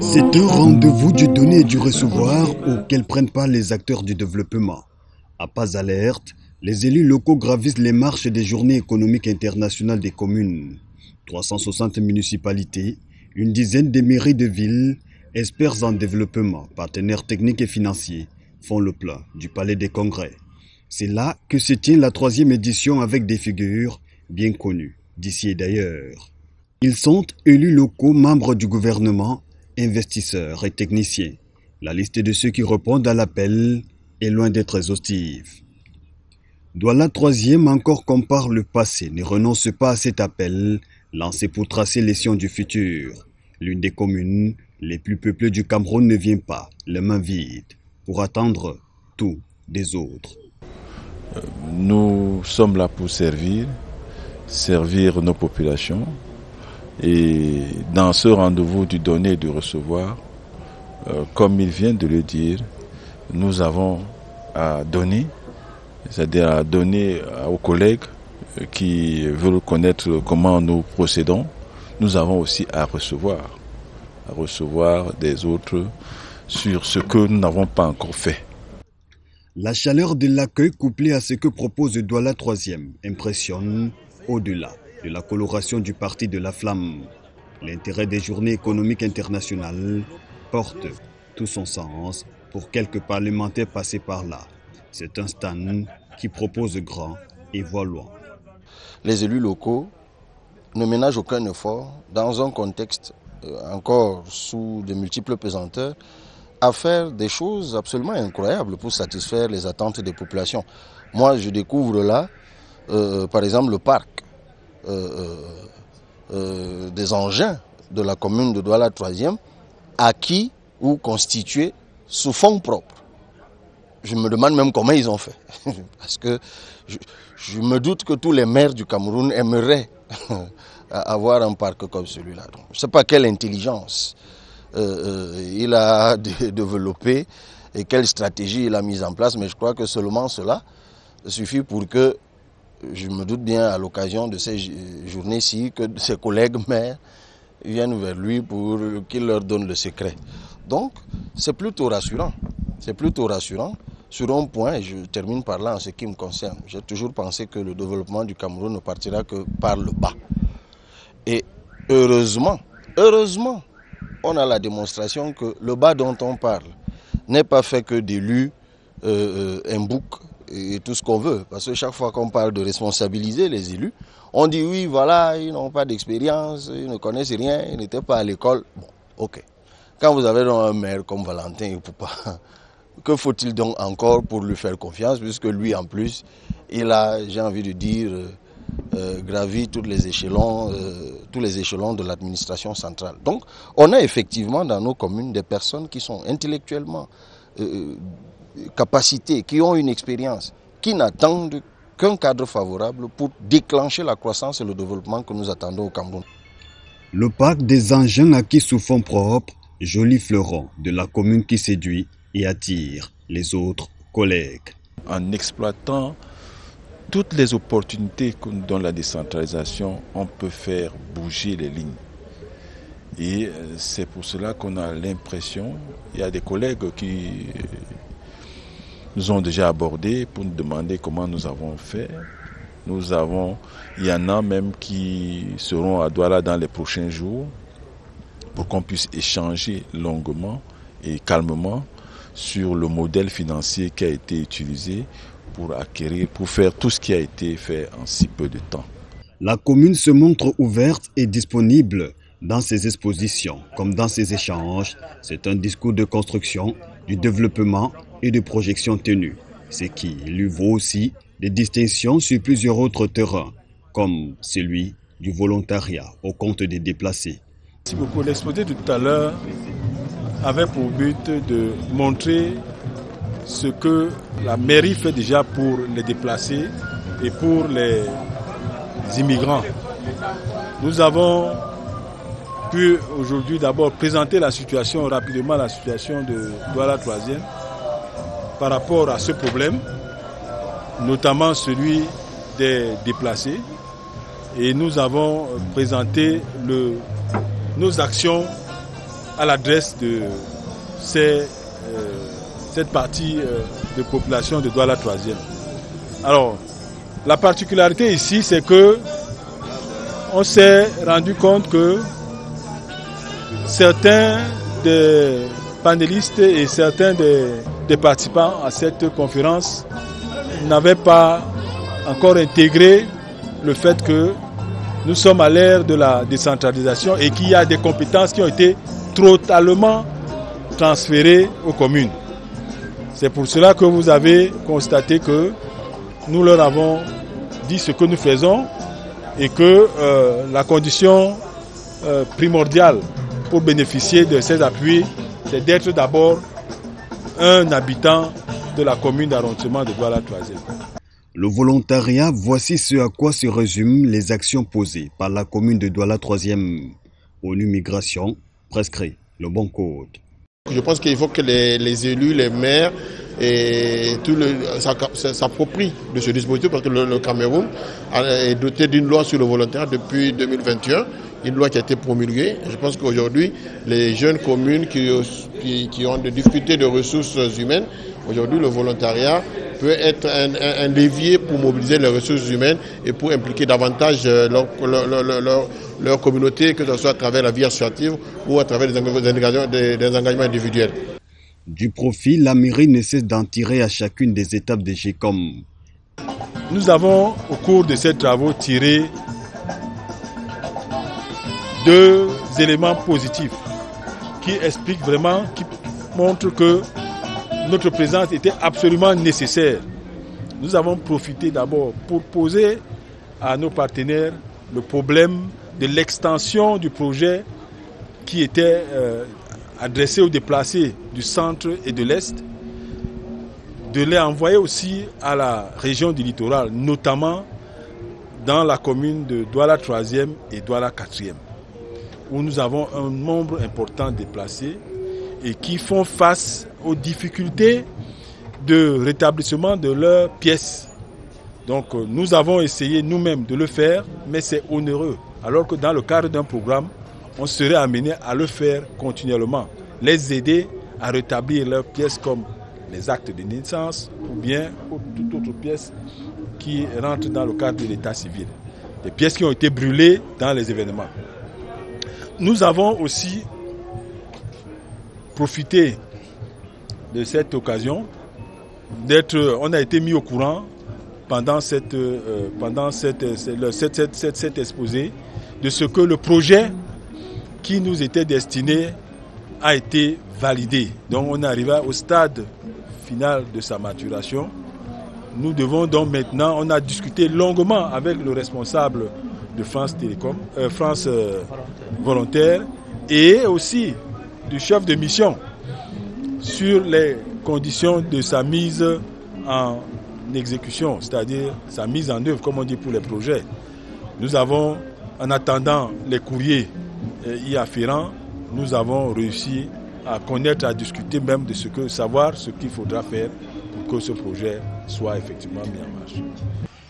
C'est un rendez-vous du donner et du recevoir auquel prennent part les acteurs du développement. À pas alerte, les élus locaux gravissent les marches des journées économiques internationales des communes. 360 municipalités, une dizaine de mairies de villes, experts en développement, partenaires techniques et financiers, font le plein du Palais des Congrès. C'est là que se tient la 3e édition avec des figures bien connues d'ici et d'ailleurs. Ils sont élus locaux, membres du gouvernement, investisseurs et techniciens. La liste de ceux qui répondent à l'appel est loin d'être exhaustive. Douala 3e, encore comme par le passé, ne renonce pas à cet appel lancé pour tracer les sillons du futur. L'une des communes les plus peuplées du Cameroun ne vient pas, les mains vides, pour attendre tout des autres. Nous sommes là pour servir nos populations. Et dans ce rendez-vous du donner et du recevoir, comme il vient de le dire, nous avons à donner, c'est-à-dire à donner aux collègues qui veulent connaître comment nous procédons. Nous avons aussi à recevoir des autres sur ce que nous n'avons pas encore fait. La chaleur de l'accueil couplée à ce que propose Douala 3e impressionne au-delà de la coloration du parti de la flamme. L'intérêt des journées économiques internationales porte tout son sens pour quelques parlementaires passés par là. C'est un stand qui propose grand et voit loin. Les élus locaux ne ménagent aucun effort dans un contexte encore sous de multiples pesanteurs à faire des choses absolument incroyables pour satisfaire les attentes des populations. Moi, je découvre là, par exemple, le parc des engins de la commune de Douala 3e, acquis ou constitués sous fonds propres. Je me demande même comment ils ont fait. Parce que je me doute que tous les maires du Cameroun aimeraient avoir un parc comme celui-là. Donc, je ne sais pas quelle intelligence il a développé et quelle stratégie il a mise en place, mais je crois que seulement cela suffit pour que, je me doute bien à l'occasion de ces journées-ci, que ses collègues maires viennent vers lui pour qu'il leur donne le secret. Donc, c'est plutôt rassurant. C'est plutôt rassurant. Sur un point, et je termine par là en ce qui me concerne, j'ai toujours pensé que le développement du Cameroun ne partira que par le bas. Et heureusement, on a la démonstration que le bas dont on parle n'est pas fait que d'élus, un bouc et tout ce qu'on veut. Parce que chaque fois qu'on parle de responsabiliser les élus, on dit oui, voilà, ils n'ont pas d'expérience, ils ne connaissent rien, ils n'étaient pas à l'école. Bon, ok. Quand vous avez un maire comme Valentin Ipoupa, que faut-il donc encore pour lui faire confiance, puisque lui en plus, il a, j'ai envie de dire, gravi tous les échelons de l'administration centrale. Donc, on a effectivement dans nos communes des personnes qui sont intellectuellement capacitées, qui ont une expérience, qui n'attendent qu'un cadre favorable pour déclencher la croissance et le développement que nous attendons au Cameroun. Le parc des engins acquis sous fonds propres, joli fleuron de la commune qui séduit et attire les autres collègues. En exploitant toutes les opportunités que nous donne la décentralisation, on peut faire bouger les lignes. Et c'est pour cela qu'on a l'impression, il y a des collègues qui nous ont déjà abordés pour nous demander comment nous avons fait. Il y en a même qui seront à Douala dans les prochains jours pour qu'on puisse échanger longuement et calmement sur le modèle financier qui a été utilisé pour faire tout ce qui a été fait en si peu de temps. La commune se montre ouverte et disponible dans ses expositions comme dans ses échanges. C'est un discours de construction, du développement et de projection tenue, ce qui lui vaut aussi des distinctions sur plusieurs autres terrains, comme celui du volontariat au compte des déplacés. Merci beaucoup. L'exposé de tout à l'heure avait pour but de montrer ce que la mairie fait déjà pour les déplacés et pour les immigrants. Nous avons pu aujourd'hui d'abord présenter rapidement la situation de Douala 3e par rapport à ce problème, notamment celui des déplacés. Et nous avons présenté nos actions à l'adresse de cette partie de population de Douala 3e. Alors, la particularité ici, c'est que on s'est rendu compte que certains des panélistes et certains des participants à cette conférence n'avaient pas encore intégré le fait que nous sommes à l'ère de la décentralisation et qu'il y a des compétences qui ont été totalement transférées aux communes. C'est pour cela que vous avez constaté que nous leur avons dit ce que nous faisons et que la condition primordiale pour bénéficier de ces appuis, c'est d'être d'abord un habitant de la commune d'arrondissement de Douala 3e. Le volontariat, voici ce à quoi se résument les actions posées par la commune de Douala 3e. ONU Migration prescrit le bon code. Je pense qu'il faut que les élus, les maires et s'approprient de ce dispositif parce que le Cameroun est doté d'une loi sur le volontariat depuis 2021, une loi qui a été promulguée. Je pense qu'aujourd'hui, les jeunes communes qui ont des difficultés de ressources humaines, aujourd'hui le volontariat peut être un levier pour mobiliser les ressources humaines et pour impliquer davantage leur communauté, que ce soit à travers la vie associative ou à travers des engagements individuels. Du profit, la mairie ne cesse d'en tirer à chacune des étapes des GECOM. Nous avons, au cours de ces travaux, tiré 2 éléments positifs qui expliquent vraiment, qui montrent que notre présence était absolument nécessaire. Nous avons profité d'abord pour poser à nos partenaires le problème de l'extension du projet qui était adressé aux déplacés du centre et de l'Est, de les envoyer aussi à la région du littoral, notamment dans la commune de Douala 3e et Douala 4e, où nous avons un nombre important de déplacés et qui font face aux difficultés de rétablissement de leurs pièces. Donc nous avons essayé nous-mêmes de le faire, mais c'est onéreux. Alors que dans le cadre d'un programme, on serait amené à le faire continuellement, les aider à rétablir leurs pièces comme les actes de naissance ou bien toute autre pièce qui rentre dans le cadre de l'état civil. Des pièces qui ont été brûlées dans les événements. Nous avons aussi profité de cette occasion on a été mis au courant pendant cet exposé de ce que le projet qui nous était destiné a été validé. Donc on est arrivé au stade final de sa maturation. Nous devons donc maintenant, on a discuté longuement avec le responsable de France Télécom, France Volontaire et aussi du chef de mission sur les conditions de sa mise en exécution, c'est-à-dire sa mise en œuvre, comme on dit pour les projets. Nous avons, en attendant les courriers y afférents, nous avons réussi à connaître, à discuter même de savoir ce qu'il faudra faire pour que ce projet soit effectivement mis en marche.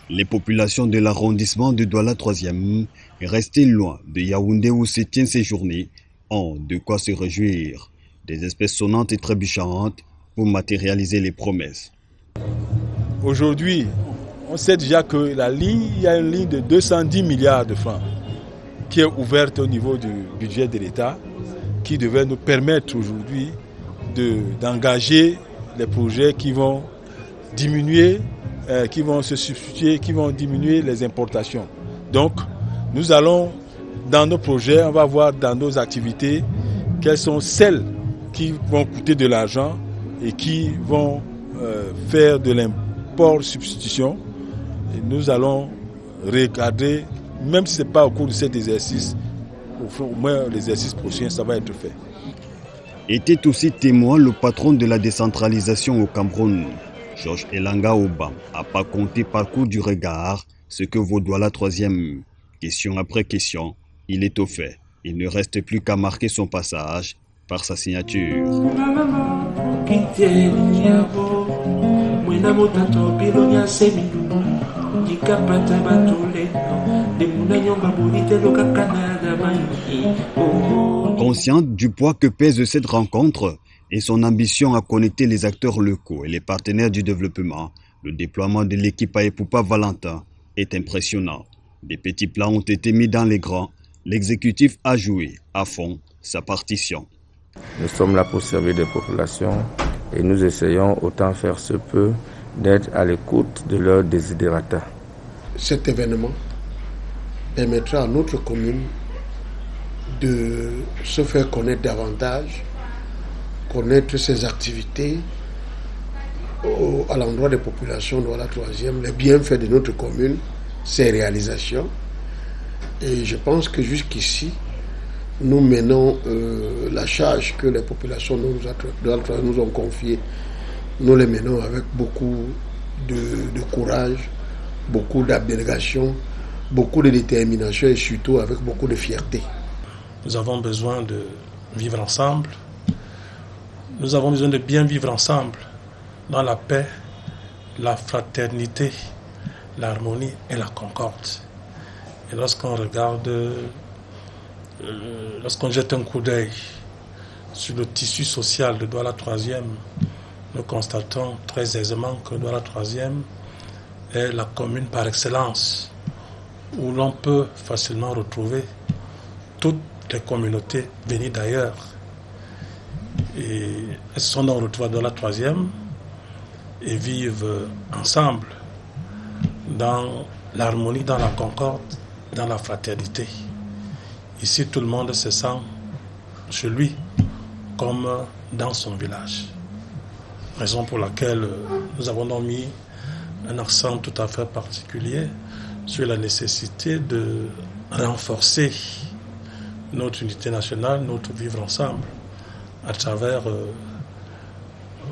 Les populations de l'arrondissement de Douala 3e, restées loin de Yaoundé où se tiennent ces journées, ont de quoi se réjouir. Des espèces sonnantes et trébuchantes pour matérialiser les promesses. Aujourd'hui, on sait déjà que il y a une ligne de 210 milliards de francs qui est ouverte au niveau du budget de l'État, qui devait nous permettre aujourd'hui d'engager les projets qui vont diminuer, qui vont se substituer, qui vont diminuer les importations. Donc, nous allons, dans nos projets, on va voir dans nos activités quelles sont celles qui vont coûter de l'argent et qui vont faire de l'import-substitution. Et nous allons regarder, même si ce n'est pas au cours de cet exercice, au moins l'exercice prochain, ça va être fait. Était aussi témoin le patron de la décentralisation au Cameroun, Georges Elanga Obam, n'a pas compté par coup du regard ce que vaut Douala 3e. Question après question, il est au fait. Il ne reste plus qu'à marquer son passage par sa signature. Conscient du poids que pèse cette rencontre et son ambition à connecter les acteurs locaux et les partenaires du développement, le déploiement de l'équipe à Epupa Valentin est impressionnant. Des petits plans ont été mis dans les grands. L'exécutif a joué à fond sa partition. Nous sommes là pour servir des populations et nous essayons autant faire se peut d'être à l'écoute de leurs desiderata. Cet événement permettra à notre commune de se faire connaître davantage, connaître ses activités à l'endroit des populations de la 3e, les bienfaits de notre commune, ses réalisations. Et je pense que jusqu'ici, nous menons la charge que les populations nous ont confiée. Nous les menons avec beaucoup de courage, beaucoup d'abnégation, beaucoup de détermination et surtout avec beaucoup de fierté. Nous avons besoin de vivre ensemble. Nous avons besoin de bien vivre ensemble dans la paix, la fraternité, l'harmonie et la concorde. Et lorsqu'on regarde, lorsqu'on jette un coup d'œil sur le tissu social de Douala 3e, nous constatons très aisément que Douala 3e est la commune par excellence où l'on peut facilement retrouver toutes les communautés venues d'ailleurs. Et elles sont donc retrouvées dans la 3e et vivent ensemble dans l'harmonie, dans la concorde, dans la fraternité. Ici, tout le monde se sent chez lui comme dans son village. Raison pour laquelle nous avons donc mis un accent tout à fait particulier sur la nécessité de renforcer notre unité nationale, notre vivre ensemble, à travers,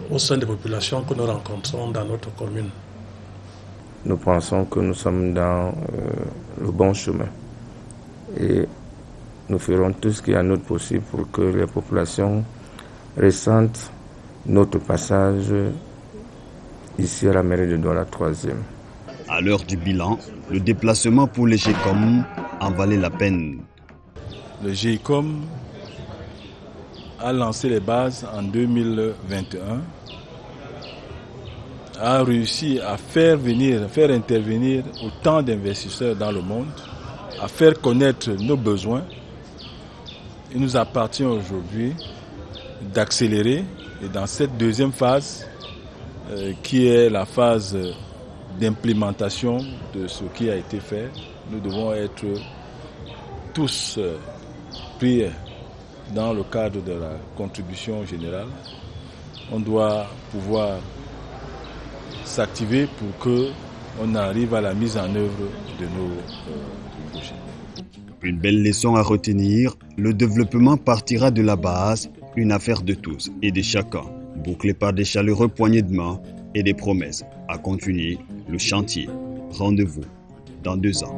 au sein des populations que nous rencontrons dans notre commune. Nous pensons que nous sommes dans le bon chemin et nous ferons tout ce qui est à notre possible pour que les populations ressentent notre passage ici à la mairie de Douala 3e. À l'heure du bilan, le déplacement pour les GECOM en valait la peine. Le GECOM a lancé les bases en 2021, a réussi à faire intervenir autant d'investisseurs dans le monde, à faire connaître nos besoins. Il nous appartient aujourd'hui d'accélérer et dans cette deuxième phase, qui est la phase d'implémentation de ce qui a été fait, nous devons être tous pris dans le cadre de la contribution générale. On doit pouvoir s'activer pour qu'on arrive à la mise en œuvre de nos projets. Une belle leçon à retenir, le développement partira de la base, une affaire de tous et de chacun, bouclée par des chaleureux poignées de main et des promesses à continuer le chantier. Rendez-vous dans 2 ans.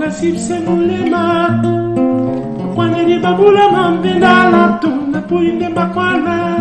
Nasib semulema kwaneli babula mambenda la tuna puinde bakwana